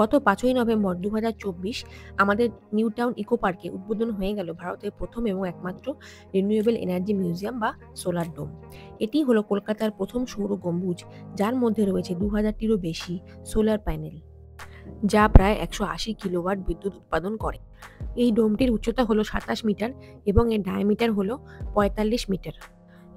গত 5ই নভেম্বর 2024 আমাদের new town eco পার্কে উদ্বোধন হয়ে গেল ভারতের প্রথম এবং একমাত্র রিনিউয়েবল এনার্জি মিউজিয়াম বা সোলার ডোম। এটি হলো কলকাতার প্রথম সৌর গম্বুজ, যার মধ্যে রয়েছে 2000টিরও বেশি সোলার প্যানেল, যা প্রায় 180 কিলোওয়াট বিদ্যুৎ উৎপাদন করে। এই ডোমটির উচ্চতা হলো 27 মিটার এবং এর ডায়ামিটার হলো 45 মিটার।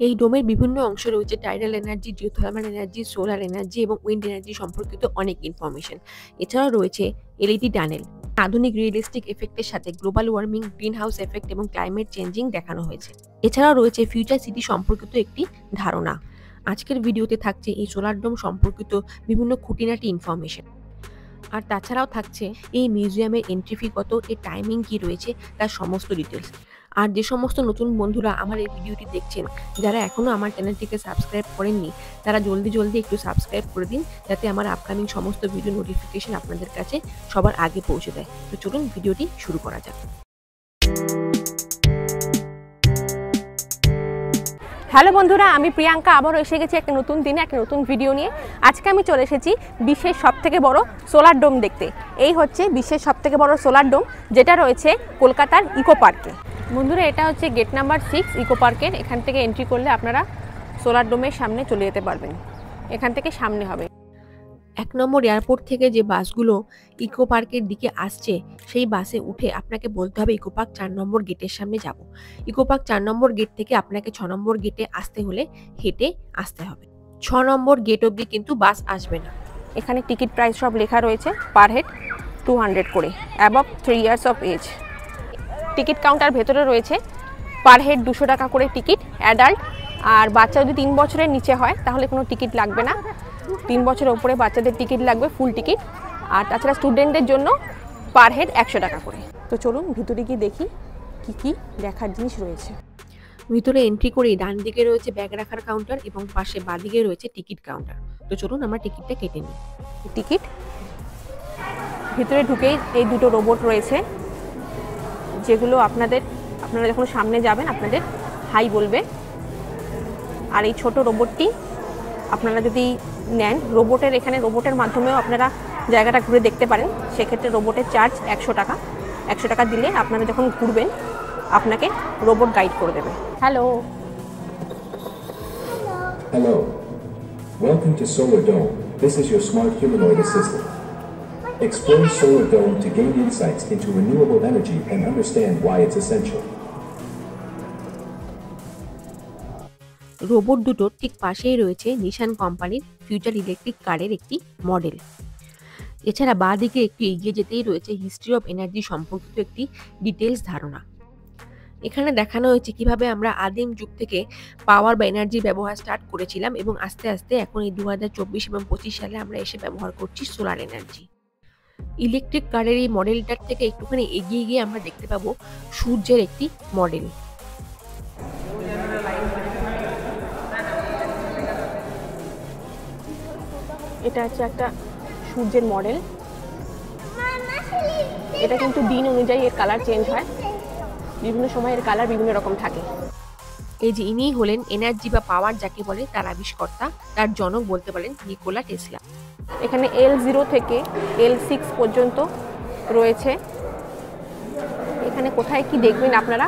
এই ডোমের বিভিন্ন অংশ রয়েছে tidal energy, geothermal energy, solar energy এবং উইন্ড এনার্জি সম্পর্কিত অনেক ইনফরমেশন। এছাড়াও রয়েছে এলইডি টানেল। আধুনিক রিয়েলিস্টিক এফেক্টের সাথে global warming, green house effect এবং ক্লাইমেট চেঞ্জিং দেখানো হয়েছে। এছাড়াও রয়েছে ফিউচার সিটি সম্পর্কিত একটি ধারণা। আজকের ভিডিওতে থাকছে এই সোলার ডোম সম্পর্কিত বিভিন্ন খুঁটিনাটি ইনফরমেশন। আর তাছাড়াও থাকছে এই মিউজিয়ামের এন্ট্রি ফি কত, এর টাইমিং কি রয়েছে, তার সমস্ত ডিটেলস। আর যে সমস্ত নতুন বন্ধুরা আমার এই ভিডিওটি দেখছেন, যারা এখনও আমার চ্যানেলটিকে সাবস্ক্রাইব করেননি, তারা জলদি একটু সাবস্ক্রাইব করে দিন, যাতে আমার আপকামিং সমস্ত ভিডিও নোটিফিকেশন আপনাদের কাছে সবার আগে পৌঁছে দেয়। তো চলুন ভিডিওটি শুরু করা যাক। হ্যালো বন্ধুরা, আমি প্রিয়াঙ্কা আবারও এসে গেছি একটা নতুন দিনে একটা নতুন ভিডিও নিয়ে। আজকে আমি চলে এসেছি বিশ্বের সবথেকে বড় সোলার ডোম দেখতে। এই হচ্ছে বিশ্বের সবথেকে বড় সোলার ডোম, যেটা রয়েছে কলকাতার ইকো পার্কে। বন্ধুরা, এটা হচ্ছে গেট নাম্বার 6 ইকো পার্কের। এখান থেকে এন্ট্রি করলে আপনারা সোলার ডোমের সামনে চলে যেতে পারবেন। এখান থেকে সামনে হবে 1 নম্বর এয়ারপোর্ট থেকে যে বাসগুলো ইকো পার্কের দিকে আসছে, সেই বাসে উঠে আপনাকে বলতে হবে ইকো পার্ক 4 নম্বর গেটের সামনে যাব। ইকো পার্ক 4 নম্বর গেট থেকে আপনাকে 6 নম্বর গেটে আসতে হলে হেঁটে আসতে হবে। 6 নম্বর গেট অবধি কিন্তু বাস আসবে না। এখানে টিকিট প্রাইস সব লেখা রয়েছে, পার হেড 200 করে, above 3 years of age. Ticket counter ভেতরে রয়েছে, পার হেড 200 টাকা করে টিকিট অ্যাডাল্ট। আর বাচ্চা যদি 3 বছরের নিচে হয় তাহলে কোনো টিকিট লাগবে না। 3 বছরের ওপরে বাচ্চাদের টিকিট লাগবে, ফুল টিকিট। আর তাছাড়া স্টুডেন্টদের জন্য পার হেড 100 টাকা করে। তো চলুন ভিতরে গিয়ে দেখি কি কি দেখার জিনিস রয়েছে। ভিতরে এন্ট্রি করেই ডান দিকে রয়েছে ব্যাগ রাখার কাউন্টার এবং পাশে বাঁদিকে রয়েছে টিকিট কাউন্টার। তো চলুন আমরা টিকিটটা কেটে নিই। টিকিট ভিতরে ঢুকেই এই দুটো রোবট রয়েছে, যেগুলো আপনারা যখন সামনে যাবেন আপনাদের হাই বলবে। আর এই ছোট রোবটটি আপনারা যদি নেন, রোবটের মাধ্যমেও আপনারা জায়গাটা ঘুরে দেখতে পারেন। সেক্ষেত্রে রোবটের চার্জ 100 টাকা। 100 টাকা দিলে আপনারা যখন ঘুরবেন আপনাকে রোবট গাইড করে দেবে। Hello. Hello. Welcome to Solar Dome. This is your smart humanoid assistant. Explore Solar Dome to gain insights into renewable energy and understand why it's essential. Robot দুটোর ঠিক পাশেই রয়েছে নিশান কোম্পানির ফিউচার ইলেকট্রিক কারের একটি model. এছাড়া বাঁ দিকে একটু এগিয়ে যেতেই রয়েছে হিস্ট্রি অফ এনার্জি সম্পর্কিত একটি ডিটেলস ধারণা। এখানে দেখানো হয়েছে কিভাবে আমরা আদিম যুগ থেকে পাওয়ার বা এনার্জির ব্যবহার স্টার্ট করেছিলাম এবং আস্তে আস্তে এখন এই 2024 এবং 25 সালে আমরা এসে ব্যবহার করছি সোলার এনার্জি। ইলেকট্রিক কারের এই মডেলটার থেকে একটুখানি এগিয়ে গিয়ে আমরা দেখতে পাবো সূর্যের একটি মডেল। এটা হচ্ছে একটা সূর্যের মডেল। এটা কিন্তু দিন অনুযায়ী এর কালার চেঞ্জ হয়, বিভিন্ন সময় এর কালার বিভিন্ন রকম থাকে। এই যে ইনি হলেন এনার্জি বা পাওয়ার যাকে বলে তার আবিষ্কর্তা, তার জনক বলতে পারেন নিকোলা টেসলা। এখানে L0 থেকে L6 পর্যন্ত রয়েছে। এখানে কোথায় কি দেখবেন আপনারা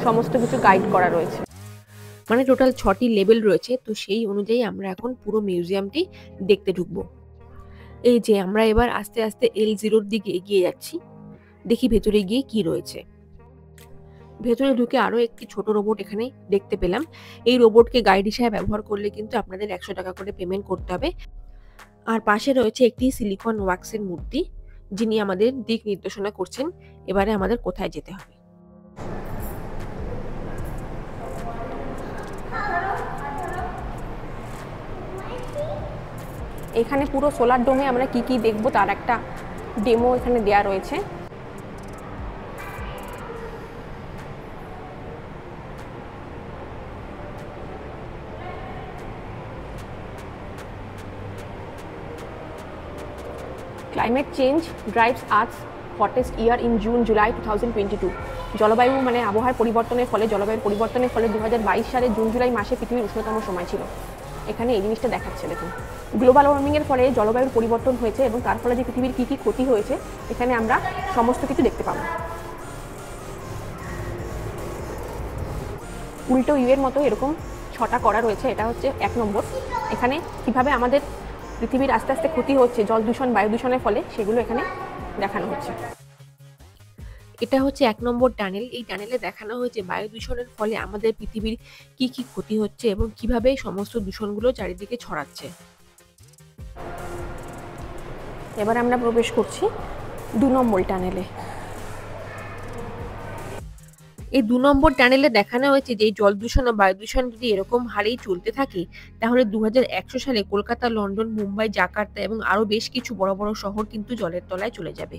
সমস্ত কিছু গাইড করা রয়েছে। মানে টোটাল 6টি লেভেল রয়েছে। তো সেই অনুযায়ী আমরা এখন পুরো মিউজিয়ামটি দেখতে ঢুকবো। এই যে আমরা এবার আস্তে আস্তে L0 দিকে এগিয়ে যাচ্ছি। দেখি ভেতরে গিয়ে কি রয়েছে। ভেতরে ঢুকে আরো একটি ছোট রোবট এখানে দেখতে পেলাম। এই রোবটকে গাইড হিসেবে ব্যবহার করলে কিন্তু আপনাদের 100 টাকা করে পেমেন্ট করতে হবে। আর পাশে রয়েছে একটি সিলিকন ওয়াক্সের মূর্তি, যিনি আমাদের দিক নির্দেশনা করছেন এবারে আমাদের কোথায় যেতে হবে। এখানে পুরো সোলার ডোমে আমরা কি কি দেখব তার একটা ডেমো এখানে দেয়া রয়েছে। Climate change drives earths hottest year in June July 2022। জলবায়ু মানে আবহাওয়ার পরিবর্তনের ফলে 2022 সালে জুন জুলাই মাসে পৃথিবীর উষ্ণতম সময় ছিল। এখানে এই জিনিসটা দেখাচ্ছে। দেখুন, গ্লোবাল ওয়ার্মিংয়ের ফলে জলবায়ুর পরিবর্তন হয়েছে এবং তার ফলে যে পৃথিবীর কী কী ক্ষতি হয়েছে এখানে আমরা সমস্ত কিছু দেখতে পাবো। উল্টো ইউ এর মতো এরকম 6টা করা রয়েছে। এটা হচ্ছে 1 নম্বর। এখানে কিভাবে আমাদের পৃথিবীর আস্তে আস্তে ক্ষতি হচ্ছে জল দূষণ, বায়ু দূষণের ফলে, সেগুলো এখানে দেখানো হচ্ছে। এটা হচ্ছে 1 নম্বর টানেল। এই টানেলে দেখানো হয়েছে বায়ু দূষণের ফলে আমাদের পৃথিবীর কি কি ক্ষতি হচ্ছে এবং কিভাবে সমস্ত দূষণগুলো চারিদিকে ছড়াচ্ছে। এবার আমরা প্রবেশ করছি 2 নম্বর টানেলে। এই 2 নম্বর টানেলে দেখানো হয়েছে যে জল দূষণ ও বায়ু দূষণ যদি এরকম হারেই চলতে থাকে তাহলে 2100 সালে কলকাতা, লন্ডন, মুম্বাই, জাকার্তা এবং আরো বেশ কিছু বড় বড় শহর কিন্তু জলের তলায় চলে যাবে।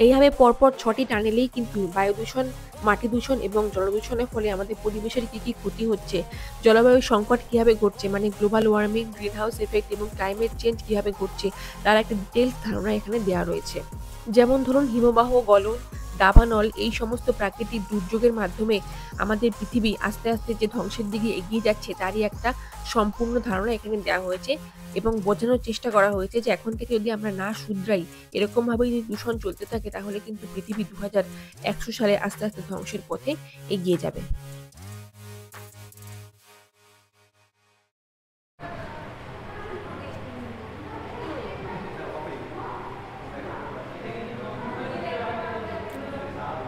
এইভাবে পরপর 6টি টানেলেই কিন্তু বায়ু দূষণ, মাটি দূষণ এবং জলদূষণের ফলে আমাদের পরিবেশের কি কি ক্ষতি হচ্ছে, জলবায়ু সংকট কিভাবে ঘটছে, মানে global warming, green house effect এবং ক্লাইমেট চেঞ্জ কিভাবে ঘটছে তার একটা ডিটেলস ধারণা এখানে দেওয়া রয়েছে। যেমন ধরুন হিমবাহ গলন, দাবানল, এই সমস্ত প্রাকৃতিক দুর্যোগের মাধ্যমে আমাদের পৃথিবী আস্তে আস্তে যে ধ্বংসের দিকে এগিয়ে যাচ্ছে তারই একটা সম্পূর্ণ ধারণা এখানে দেওয়া হয়েছে এবং বোঝানোর চেষ্টা করা হয়েছে যে এখন থেকে যদি আমরা না শুধরাই, এরকমভাবেই যদি দূষণ চলতে থাকে তাহলে কিন্তু পৃথিবী 2100 সালে আস্তে আস্তে ধ্বংসের পথে এগিয়ে যাবে।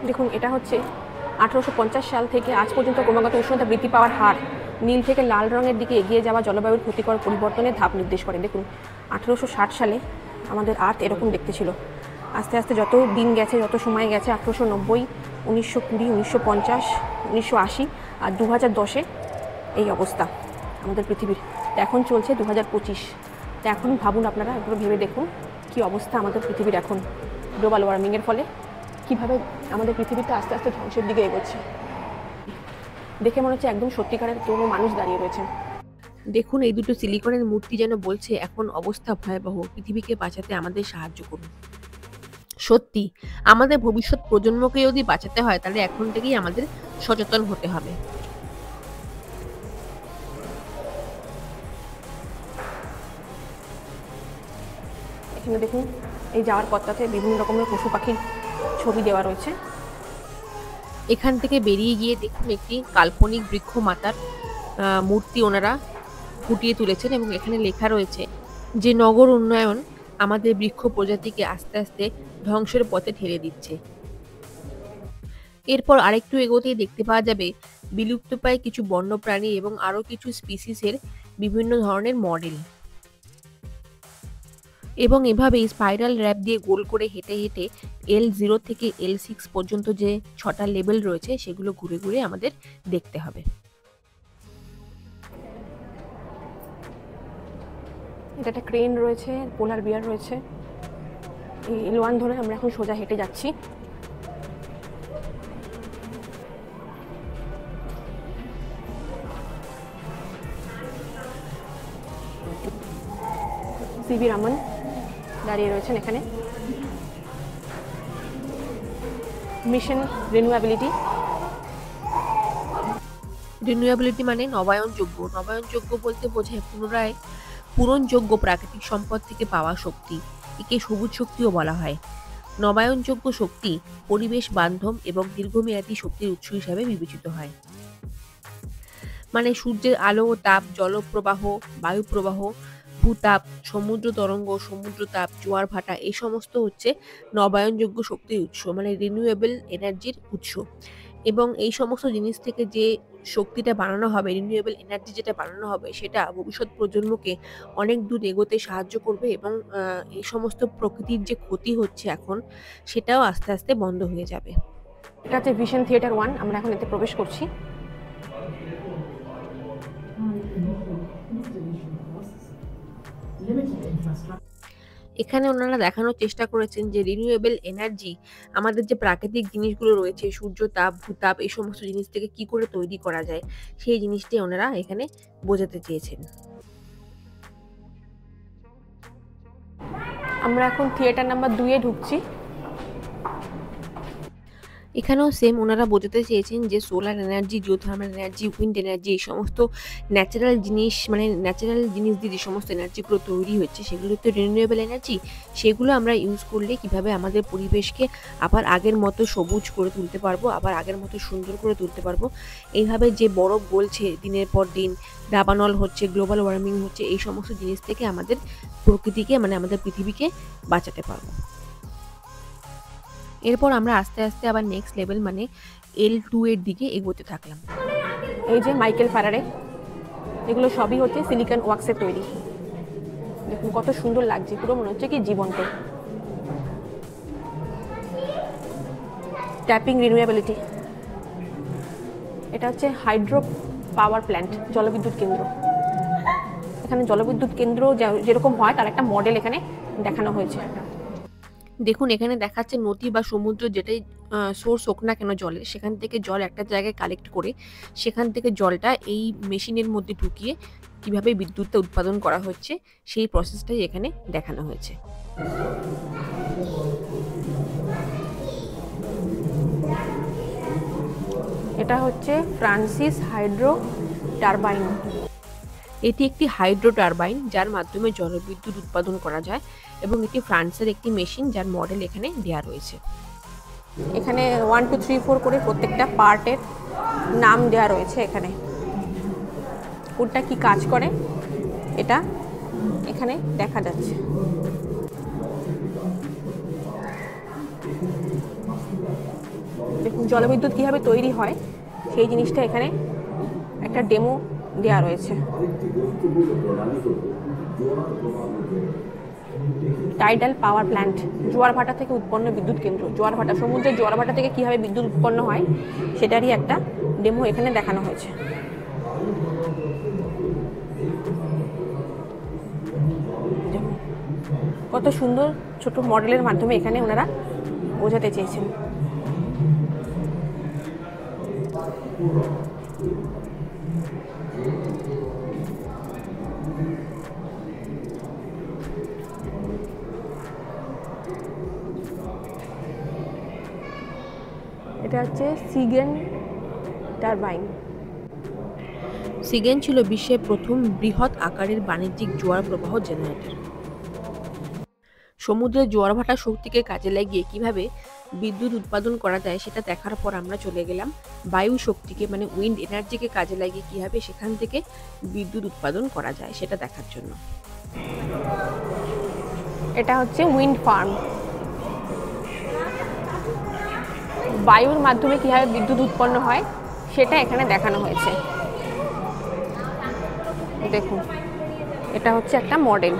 দেখুন, এটা হচ্ছে 1850 সাল থেকে আজ পর্যন্ত ক্রমাগত উষ্ণতা বৃদ্ধি পাওয়ার হার নীল থেকে লাল রঙের দিকে এগিয়ে যাওয়া জলবায়ুর ক্ষতিকর পরিবর্তনের ধাপ নির্দেশ করে। দেখুন, 1860 সালে আমাদের আর্থ এরকম দেখতে ছিল। আস্তে আস্তে যত দিন গেছে, যত সময় গেছে, 1890, 1920, 1950, 1980 আর 2010-এ এই অবস্থা আমাদের পৃথিবীর। এখন চলছে 2025। তো এখন ভাবুন, আপনারা একবার ভেবে দেখুন কী অবস্থা আমাদের পৃথিবীর এখন গ্লোবাল ওয়ার্মিংয়ের ফলে, কীভাবে আমাদের পৃথিবীটা আস্তে আস্তে ধ্বংসের দিকে এগোচ্ছে। দেখে মনে হচ্ছে একদম সত্যিকারের কোনো মানুষ দাঁড়িয়ে রয়েছে। দেখুন, এই দুটো সিলিকনের মূর্তি যেন বলছে এখন অবস্থা ভয়াবহ, পৃথিবীকে বাঁচাতে আমাদের সাহায্য করুন। সত্যি, আমাদের ভবিষ্যৎ প্রজন্মকে যদি বাঁচাতে হয় তাহলে এখন থেকেই আমাদের সচেতন হতে হবে। এখানে দেখুন, এই যাওয়ার পথটাতে বিভিন্ন রকমের পশু পাখির ছবি দেওয়া রয়েছে। এখান থেকে বেরিয়ে গিয়ে দেখুন একটি কাল্পনিক বৃক্ষ মাতার মূর্তি ওনারা ফুটিয়ে তুলেছেন এবং এখানে লেখা রয়েছে যে নগর উন্নয়ন আমাদের বৃক্ষ প্রজাতিকে আস্তে আস্তে ধ্বংসের পথে ঠেলে দিচ্ছে। এরপর আরেকটু এগোতেই দেখতে পাওয়া যাবে বিলুপ্তপ্রায় কিছু বন্যপ্রাণী এবং আরো কিছু স্পিসিসের বিভিন্ন ধরনের মডেল। এবং এভাবেই স্পাইরাল র্যাপ দিয়ে গোল করে হেঁটে হেঁটে L0 থেকে L6 পর্যন্ত যে 6টা লেভেল রয়েছে সেগুলো ঘুরে ঘুরে আমাদের দেখতে হবে। এটা একটা ক্রেন রয়েছে, পোলার বিয়ার রয়েছে। এই L1 ধরে আমরা এখন সোজা হেঁটে যাচ্ছি। সিবি রামন দাঁড়িয়ে রয়েছেন এখানে। মিশন রিনিউয়াবিলিটি। রিনিউয়াবিলিটি মানে নবায়নযোগ্য। নবায়নযোগ্য বলতে বোঝায় পূরণযোগ্য প্রাকৃতিক সম্পদ থেকে পাওয়া শক্তি। একে সবুজ শক্তিও বলা হয়। নবায়নযোগ্য শক্তি পরিবেশ বান্ধব এবং দীর্ঘমেয়াদী শক্তির উৎস হিসাবে বিবেচিত হয়। মানে সূর্যের আলো ও তাপ, জলপ্রবাহ, বায়ু প্রবাহ, ভূতাপ, সমুদ্র তরঙ্গ, সমুদ্র তাপ, জোয়ার ভাটা, এই সমস্ত হচ্ছে নবায়নযোগ্য শক্তির উৎস, মানে রিনিউয়েবল এনার্জির উৎস। এবং এই সমস্ত জিনিস থেকে যে শক্তিটা বানানো হবে, রিনিউয়েবল এনার্জি যেটা বানানো হবে, সেটা ভবিষ্যৎ প্রজন্মকে অনেক দূর এগোতে সাহায্য করবে এবং এই সমস্ত প্রকৃতির যে ক্ষতি হচ্ছে এখন সেটাও আস্তে আস্তে বন্ধ হয়ে যাবে। এটা হচ্ছে ভিশন থিয়েটার 1। আমরা এখন এতে প্রবেশ করছি। এখানে ওনারা দেখানোর চেষ্টা করেছেন যে রিনিউয়েবল এনার্জি আমাদের যে প্রাকৃতিক জিনিসগুলো রয়েছে, সূর্য তাপ, ভূতাপ, এই সমস্ত জিনিস থেকে কি করে তৈরি করা যায় সেই জিনিসটাই ওনারা এখানে বোঝাতে চেয়েছেন। আমরা এখন থিয়েটার নাম্বার 2-এ ঢুকছি। এখানেও সেম ওনারা বোঝাতে চেয়েছেন যে solar energy, geothermal energy, wind energy, এই সমস্ত ন্যাচারাল জিনিস, মানে ন্যাচারাল জিনিস দিয়ে যে সমস্ত এনার্জিগুলো তৈরি হচ্ছে সেগুলো তো রিনিউয়েবল এনার্জি। সেগুলো আমরা ইউজ করলে কিভাবে আমাদের পরিবেশকে আবার আগের মতো সবুজ করে তুলতে পারবো, আবার আগের মতো সুন্দর করে তুলতে পারবো। এইভাবে যে বরফ গলছে দিনের পর দিন, দাবানল হচ্ছে, গ্লোবাল ওয়ার্মিং হচ্ছে, এই সমস্ত জিনিস থেকে আমাদের প্রকৃতিকে, মানে আমাদের পৃথিবীকে বাঁচাতে পারবো। এরপর আমরা আস্তে আস্তে আবার নেক্সট লেভেল মানে L2 এর দিকে এগোতে থাকলাম। এই যে মাইকেল ফ্যারাডে, এগুলো সবই হচ্ছে সিলিকন ওয়াক্সের তৈরি। দেখুন কত সুন্দর লাগছে, পুরো মনে হচ্ছে কি জীবন্ত। ট্যাপিং রিনিউয়েবিলিটি, এটা হচ্ছে হাইড্রো পাওয়ার প্ল্যান্ট, জলবিদ্যুৎ কেন্দ্র। এখানে জলবিদ্যুৎ কেন্দ্র যেরকম হয় তার একটা মডেল এখানে দেখানো হয়েছে। দেখুন এখানে দেখাচ্ছে নদী বা সমুদ্র যেটাই সোর্স হোক না কেন জলের, সেখান থেকে জল একটা জায়গায় কালেক্ট করে সেখান থেকে জলটা এই মেশিনের মধ্যে ঢুকিয়ে কিভাবে বিদ্যুৎটা উৎপাদন করা হচ্ছে সেই প্রসেসটাই এখানে দেখানো হয়েছে। এটা হচ্ছে ফ্রান্সিস হাইড্রো টারবাইন। এটি একটি হাইড্রো টারবাইন যার মাধ্যমে জলবিদ্যুৎ উৎপাদন করা যায় এবং এটি ফ্রান্সের একটি মেশিন যার মডেল এখানে দেওয়া রয়েছে। এখানে 1 2 3 4 করে প্রত্যেকটা পার্টের নাম দেওয়া রয়েছে। এখানে কোনটা কি কাজ করে এটা এখানে দেখা যাচ্ছে। দেখুন জলবিদ্যুৎ কীভাবে তৈরি হয় সেই জিনিসটা এখানে একটা ডেমো দেওয়া রয়েছে। টাইডাল পাওয়ার প্ল্যান্ট, জোয়ার ভাটা থেকে উৎপন্ন বিদ্যুৎ কেন্দ্র। জোয়ার ভাটা, সমুদ্রের জোয়ার ভাটা থেকে কীভাবে বিদ্যুৎ উৎপন্ন হয় সেটারই একটা ডেমো এখানে দেখানো হয়েছে। কত সুন্দর ছোট মডেলের মাধ্যমে এখানে ওনারা বোঝাতে চেয়েছেন। এটা হচ্ছে সিগেন টারবাইন। সিগেন ছিল বিশ্বের প্রথম বৃহৎ আকারের বাণিজ্যিক জোয়ার প্রবাহ জেনারেটর। সমুদ্রের জোয়ার ভাটা শক্তিকে কাজে লাগিয়ে কিভাবে বিদ্যুৎ উৎপাদন করা যায় সেটা দেখার পর আমরা চলে গেলাম বায়ু শক্তিকে, মানে উইন্ড এনার্জিকে কাজে লাগিয়ে কিভাবে সেখান থেকে বিদ্যুৎ উৎপাদন করা যায় সেটা দেখার জন্য। এটা হচ্ছে উইন্ড ফার্ম। বায়ুর মাধ্যমে কীভাবে বিদ্যুৎ উৎপন্ন হয় সেটা এখানে দেখানো হয়েছে। দেখুন এটা হচ্ছে একটা মডেল।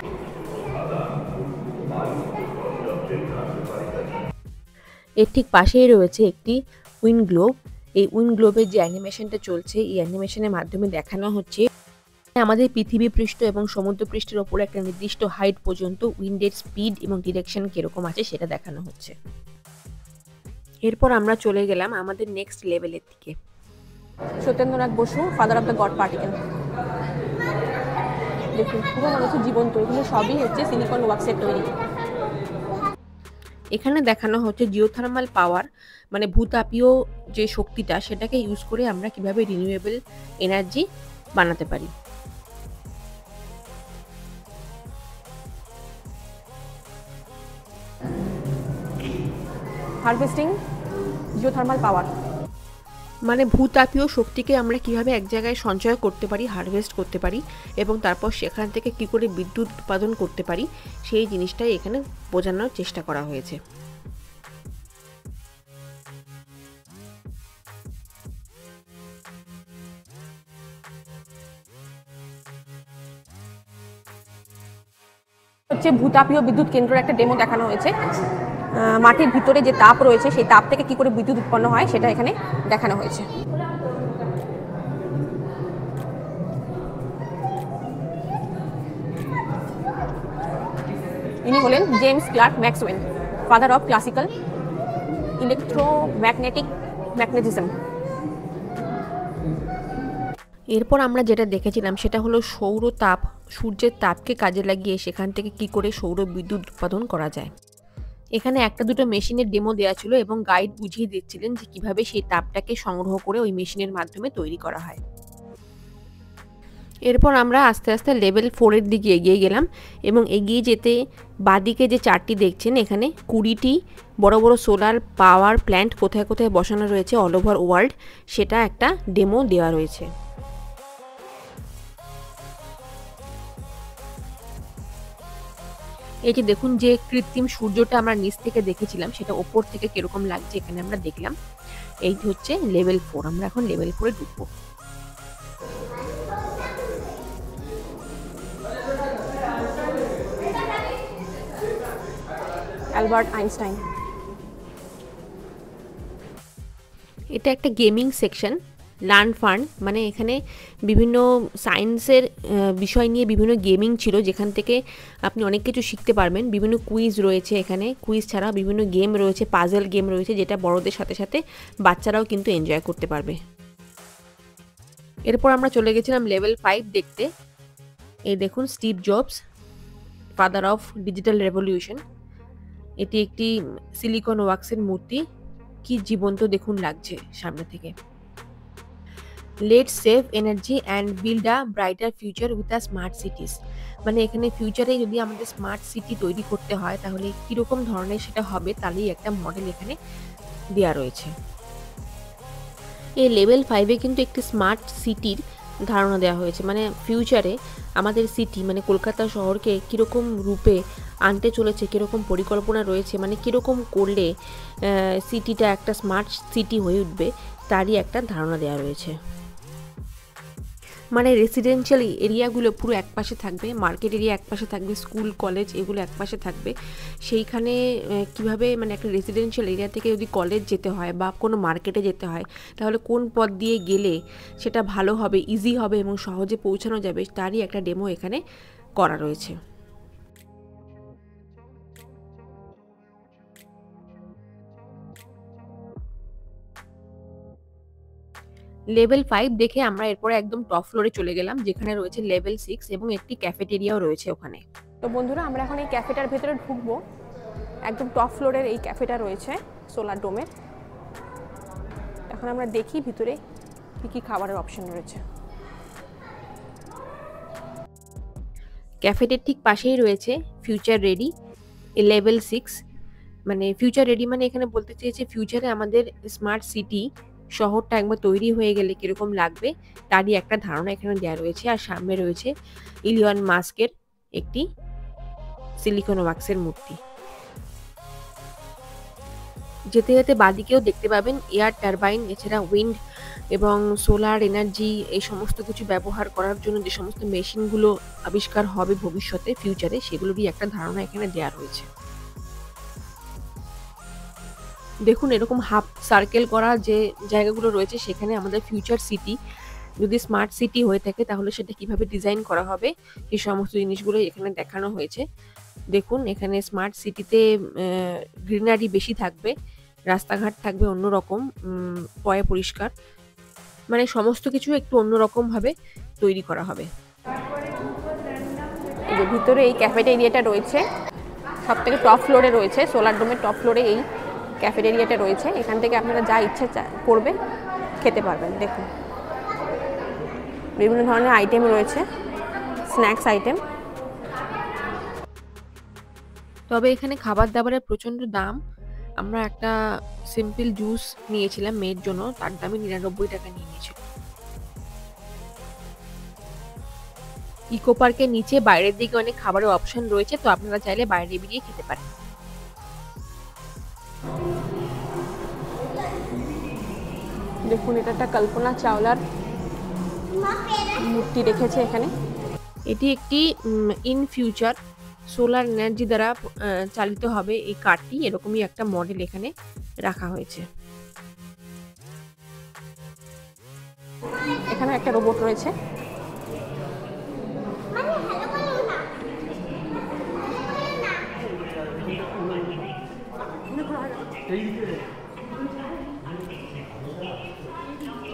এর ঠিক পাশেই রয়েছে একটি উইন্ড গ্লোব। এই উইন্ড গ্লোবের যে অ্যানিমেশনটা চলছে, এই অ্যানিমেশনের মাধ্যমে দেখানো হচ্ছে আমাদের পৃথিবী পৃষ্ঠ এবং সমুদ্র পৃষ্ঠের ওপর একটা নির্দিষ্ট হাইট পর্যন্ত উইন্ডের স্পিড এবং ডিরেকশন কিরকম আছে সেটা দেখানো হচ্ছে। এরপর আমরা চলে গেলাম আমাদের নেক্সট লেভেলের দিকে। Satyendranath Bose, father of the God particle. দেখুন পুরো মানুষ জীবন্ত, এগুলো সবই হচ্ছে সিলিকন ওয়াক্সের তৈরি। এখানে দেখানো হচ্ছে জিওথার্মাল পাওয়ার, মানে ভূতাপীয় যে শক্তিটা সেটাকে ইউজ করে আমরা কিভাবে রিনিউয়েবল এনার্জি বানাতে পারি। হারভেস্টিং জিওথার্মাল পাওয়ার, মানে ভূতাপীয় শক্তিকে আমরা কিভাবে এক জায়গায় সঞ্চয় করতে পারি, হারভেস্ট করতে পারি এবং তারপর সেখান থেকে কি করে বিদ্যুৎ উৎপাদন করতে পারি সেই জিনিসটাই এখানে বোঝানোর চেষ্টা করা হয়েছে। হচ্ছে ভূতাপীয় বিদ্যুৎ কেন্দ্রের একটা ডেমো দেখানো হয়েছে। মাটির ভিতরে যে তাপ রয়েছে সেই তাপ থেকে কি করে বিদ্যুৎ উৎপন্ন হয় সেটা এখানে দেখানো হয়েছে। ইনি হলেন James Clerk Maxwell, father of classical magnetism. এরপর আমরা যেটা দেখেছিলাম সেটা হলো সৌর তাপ, সূর্যের তাপকে কাজে লাগিয়ে সেখান থেকে কি করে সৌর বিদ্যুৎ উৎপাদন করা যায়। এখানে একটা দুটো মেশিনের ডেমো দেওয়া ছিল এবং গাইড বুঝিয়ে দিচ্ছিলেন যে কিভাবে সেই তাপটাকে সংগ্রহ করে ওই মেশিনের মাধ্যমে তৈরি করা হয়। এরপর আমরা আস্তে আস্তে লেভেল 4 এর দিকে এগিয়ে গেলাম এবং এগিয়ে যেতে বাদিকে যে চার্টটি দেখছেন এখানে 20টি বড় বড় সোলার পাওয়ার প্ল্যান্ট কোথায় কোথায় বসানো রয়েছে অল ওভার ওয়ার্ল্ড, সেটা একটা ডেমো দেওয়া রয়েছে। এই যে দেখুন যে কৃত্রিম সূর্যটা আমরা নিচ থেকে দেখেছিলাম সেটা ওপর থেকে কিরকম লাগছে এখানে আমরা দেখলাম। এই হচ্ছে লেভেল 4, আমরা এখন লেভেল 4 এ ঢুকবো। Albert Einstein. এটা একটা গেমিং সেকশন, লার্ন ফান, মানে এখানে বিভিন্ন সায়েন্সের বিষয় নিয়ে বিভিন্ন গেমিং ছিল যেখান থেকে আপনি অনেক কিছু শিখতে পারবেন। বিভিন্ন কুইজ রয়েছে এখানে, কুইজ ছাড়া বিভিন্ন গেম রয়েছে, পাজল গেম রয়েছে যেটা বড়দের সাথে সাথে বাচ্চারাও কিন্তু এনজয় করতে পারবে। এরপর আমরা চলে গেছিলাম লেভেল 5 দেখতে। এই দেখুন Steve jobs, father of digital revolution. এটি একটি সিলিকন ওয়াক্সের মূর্তি, কি জীবন্ত দেখুন লাগছে সামনে থেকে। Let's save energy and build a brighter future with a smart cities, মানে এখানে ফিউচারে যদি আমাদের স্মার্ট সিটি তৈরি করতে হয় তাহলে কীরকম ধরনের সেটা হবে তারই একটা মডেল এখানে দেওয়া রয়েছে। এই লেভেল 5-এ কিন্তু একটি স্মার্ট সিটির ধারণা দেওয়া হয়েছে, মানে ফিউচারে আমাদের সিটি মানে কলকাতা শহরকে কীরকম রূপে আনতে চলেছে, কীরকম পরিকল্পনা রয়েছে, মানে কীরকম করলে সিটিটা একটা স্মার্ট সিটি হয়ে উঠবে তারই একটা ধারণা দেওয়া রয়েছে। মানে রেসিডেন্সিয়াল এরিয়াগুলো পুরো একপাশে থাকবে, মার্কেট এরিয়া একপাশে থাকবে, স্কুল কলেজ এগুলো একপাশে থাকবে। সেইখানে কিভাবে মানে একটা রেসিডেন্সিয়াল এরিয়া থেকে যদি কলেজ যেতে হয় বা কোনো মার্কেটে যেতে হয় তাহলে কোন পথ দিয়ে গেলে সেটা ভালো হবে, ইজি হবে এবং সহজে পৌঁছানো যাবে তারই একটা ডেমো এখানে করা রয়েছে। লেভেল 5 দেখে আমরা এরপরে একদম টপ ফ্লোরে চলে গেলাম যেখানে রয়েছে লেভেল 6 এবং একটি ক্যাফেটেরিয়াও রয়েছে ওখানে। তো বন্ধুরা আমরা এখন এই ক্যাফেটার ভেতরে ঢুকবো। একদম টপ ফ্লোরের এই ক্যাফেটা রয়েছে সোলার ডোমের। এখন আমরা দেখি ভিতরে কী কী খাবারের অপশন রয়েছে। ক্যাফেটের ঠিক পাশেই রয়েছে ফিউচার রেডি লেভেল 6, মানে ফিউচার রেডি মানে এখানে বলতে চেয়েছে ফিউচারে আমাদের স্মার্ট সিটি শহরটা একবার তৈরি হয়ে গেলে কিরকম লাগবে তারই একটা ধারণা এখানে দেওয়া রয়েছে। আর সামনে রয়েছে ইলিয়ন মাস্কের একটি সিলিকন ওয়াক্সের মূর্তি। যেতে যেতে বাদিকেও দেখতে পাবেন এয়ার টারবাইন, এছাড়া উইন্ড এবং সোলার এনার্জি এই সমস্ত কিছু ব্যবহার করার জন্য যে সমস্ত মেশিনগুলো আবিষ্কার হবে ভবিষ্যতে ফিউচারে সেগুলোরই একটা ধারণা এখানে দেওয়া রয়েছে। দেখুন এরকম হাফ সার্কেল করা যে জায়গাগুলো রয়েছে সেখানে আমাদের ফিউচার সিটি যদি স্মার্ট সিটি হয়ে থাকে তাহলে সেটা কিভাবে ডিজাইন করা হবে এই সমস্ত জিনিসগুলো এখানে দেখানো হয়েছে। দেখুন এখানে স্মার্ট সিটিতে গ্রিনারি বেশি থাকবে, রাস্তাঘাট থাকবে অন্যরকম পয় পরিষ্কার, মানে সমস্ত কিছু একটু অন্যরকমভাবে তৈরি করা হবে। এই যে ভিতরে এই ক্যাফেটেরিয়াটা রয়েছে, সব থেকে টপ ফ্লোরে রয়েছে, সোলার ডোমের টপ ফ্লোরে এই ক্যাফেটেরিয়াটা রয়েছে। এখান থেকে আপনারা যা ইচ্ছে করবে খেতে পারবেন। দেখুন বিভিন্ন ধরনের আইটেম রয়েছে, স্ন্যাক্স আইটেম। তবে এখানে খাবার দাবারের প্রচণ্ড দাম। আমরা একটা সিম্পল জুস নিয়েছিলাম মেয়ের জন্য, তার দামে 99 টাকা নিয়ে নিয়েছিল। ইকো পার্কের নিচে বাইরের দিকে অনেক খাবারের অপশন রয়েছে, তো আপনারা চাইলে বাইরে বেরিয়ে খেতে পারেন। দেখুন এটা একটা কল্পনা চাওলার মূর্তি রেখেছে এখানে। এটি একটি ইন ফিউচার সোলার এনার্জি দ্বারা চালিত হবে এই কারটি, এরকমই একটা মডেল এখানে রাখা হয়েছে। এখানে একটা রোবট রয়েছে।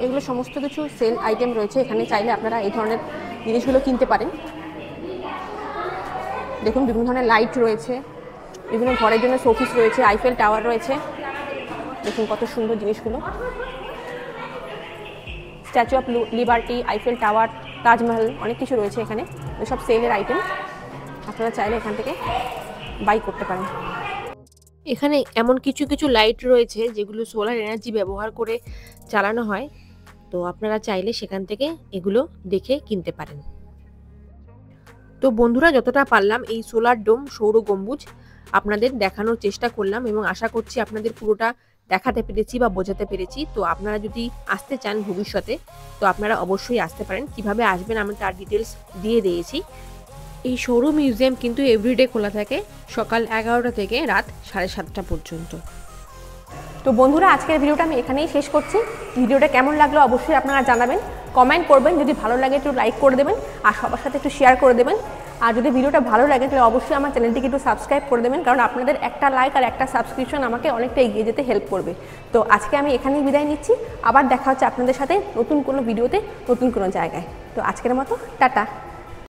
এগুলো সমস্ত কিছু সেল আইটেম রয়েছে এখানে, চাইলে আপনারা এই ধরনের জিনিসগুলো কিনতে পারেন। দেখুন বিভিন্ন ধরনের লাইট রয়েছে, বিভিন্ন ঘরের জন্য শোপিস রয়েছে, আইফেল টাওয়ার রয়েছে, দেখুন কত সুন্দর জিনিসগুলো। Statue of liberty, Eiffel tower, Taj Mahal, অনেক কিছু রয়েছে এখানে। সব সেলের আইটেম, আপনারা চাইলে এখান থেকে বাই করতে পারেন। এখানে এমন কিছু কিছু লাইট রয়েছে যেগুলো সোলার এনার্জি ব্যবহার করে চালানো হয়, তো আপনারা চাইলে সেখান থেকে এগুলো দেখে কিনতে পারেন। তো বন্ধুরা, যতটা পারলাম এই সোলার ডোম সৌর গম্বুজ আপনাদের দেখানোর চেষ্টা করলাম এবং আশা করছি আপনাদের পুরোটা দেখাতে পেরেছি বা বোঝাতে পেরেছি। তো আপনারা যদি আসতে চান ভবিষ্যতে, তো আপনারা অবশ্যই আসতে পারেন। কিভাবে আসবেন আমি তার ডিটেলস দিয়ে দিয়েছি। এই সৌর মিউজিয়াম কিন্তু এভরিডে খোলা থাকে, সকাল 11টা থেকে রাত 7:30 পর্যন্ত। তো বন্ধুরা, আজকের ভিডিওটা আমি এখানেই শেষ করছি। ভিডিওটা কেমন লাগলো অবশ্যই আপনারা জানাবেন, কমেন্ট করবেন। যদি ভালো লাগে একটু লাইক করে দেবেন আর সবার সাথে একটু শেয়ার করে দেবেন। আর যদি ভিডিওটা ভালো লাগে তাহলে অবশ্যই আমার চ্যানেলটিকে একটু সাবস্ক্রাইব করে দেবেন, কারণ আপনাদের একটা লাইক আর একটা সাবস্ক্রিপশন আমাকে অনেকটা এগিয়ে যেতে হেল্প করবে। তো আজকে আমি এখানেই বিদায় নিচ্ছি, আবার দেখা হচ্ছে আপনাদের সাথে নতুন কোনো ভিডিওতে, নতুন কোনো জায়গায়। তো আজকের মতো টাটা।